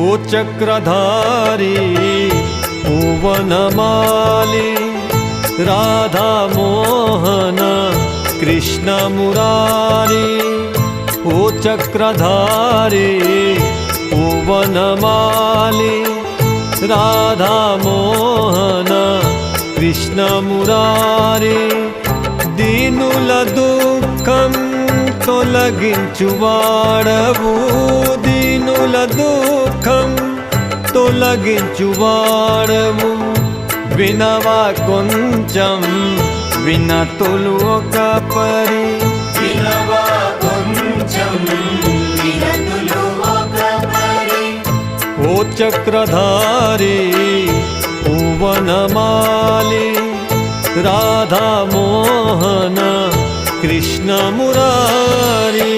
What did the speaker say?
ओ चक्रधारी ओ वनमाली राधा मोहन कृष्ण मुरारी ओ चक्रधारी ओ वनमाली राधा मोहन कृष्ण मुरारी दीनुल दुःखं तొలగించువాడవు దీనుల దుఃఖం తొలగించువాడవు వినవా కొంచెం వినతులు ఒక పరి వినవా కొంచెం వినతులు ఒక పరి ఓ చక్రధారి ఓ వనమాలి రాధా మోహన कृष्ण मुरारी।